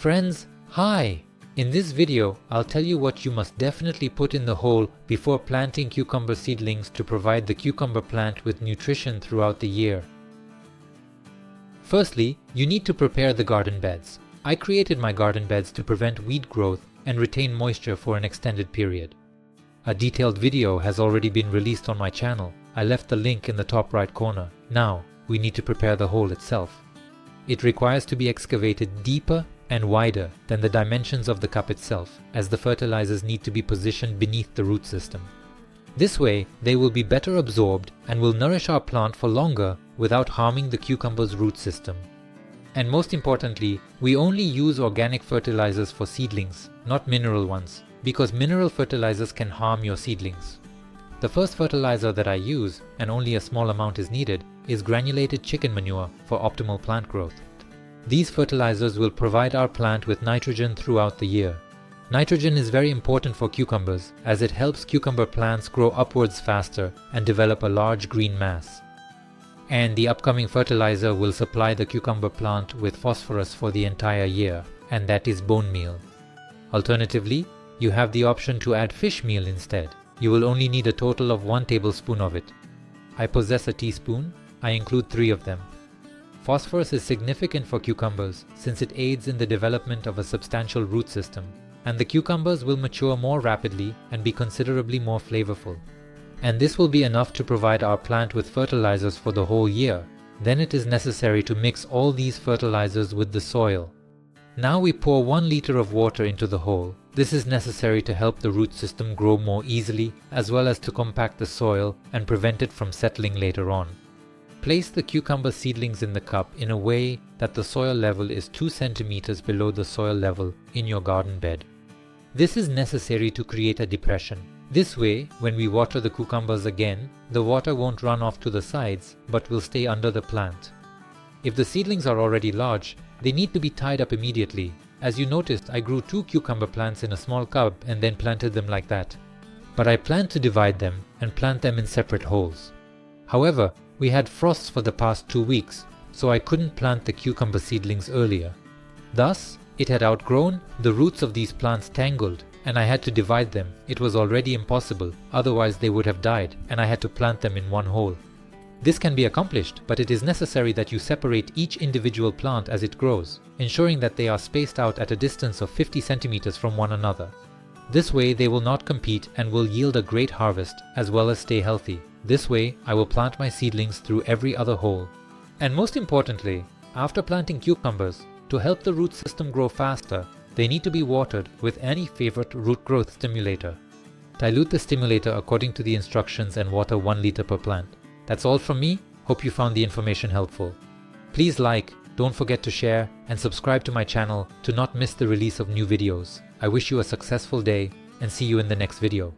Friends, hi! In this video, I'll tell you what you must definitely put in the hole before planting cucumber seedlings to provide the cucumber plant with nutrition throughout the year. Firstly, you need to prepare the garden beds. I created my garden beds to prevent weed growth and retain moisture for an extended period. A detailed video has already been released on my channel. I left the link in the top right corner. Now, we need to prepare the hole itself. It requires to be excavated deeper and wider than the dimensions of the cup itself, as the fertilizers need to be positioned beneath the root system. This way, they will be better absorbed and will nourish our plant for longer without harming the cucumber's root system. And most importantly, we only use organic fertilizers for seedlings, not mineral ones, because mineral fertilizers can harm your seedlings. The first fertilizer that I use, and only a small amount is needed, is granulated chicken manure for optimal plant growth. These fertilizers will provide our plant with nitrogen throughout the year. Nitrogen is very important for cucumbers as it helps cucumber plants grow upwards faster and develop a large green mass. And the upcoming fertilizer will supply the cucumber plant with phosphorus for the entire year, and that is bone meal. Alternatively, you have the option to add fish meal instead. You will only need a total of 1 tablespoon of it. I possess a teaspoon. I include 3 of them. Phosphorus is significant for cucumbers since it aids in the development of a substantial root system, and the cucumbers will mature more rapidly and be considerably more flavorful. And this will be enough to provide our plant with fertilizers for the whole year. Then it is necessary to mix all these fertilizers with the soil. Now we pour 1 liter of water into the hole. This is necessary to help the root system grow more easily, as well as to compact the soil and prevent it from settling later on. Place the cucumber seedlings in the cup in a way that the soil level is 2 centimeters below the soil level in your garden bed. This is necessary to create a depression. This way, when we water the cucumbers again, the water won't run off to the sides but will stay under the plant. If the seedlings are already large, they need to be tied up immediately. As you noticed, I grew 2 cucumber plants in a small cup and then planted them like that. But I plan to divide them and plant them in separate holes. However, we had frosts for the past 2 weeks, so I couldn't plant the cucumber seedlings earlier. Thus, it had outgrown, the roots of these plants tangled, and I had to divide them. It was already impossible, otherwise they would have died, and I had to plant them in one hole. This can be accomplished, but it is necessary that you separate each individual plant as it grows, ensuring that they are spaced out at a distance of 50 centimeters from one another. This way they will not compete and will yield a great harvest as well as stay healthy. This way I will plant my seedlings through every other hole. And most importantly, after planting cucumbers, to help the root system grow faster, they need to be watered with any favorite root growth stimulator. Dilute the stimulator according to the instructions and water 1 liter per plant. That's all from me. Hope you found the information helpful. Please like, don't forget to share, and subscribe to my channel to not miss the release of new videos. I wish you a successful day and see you in the next video.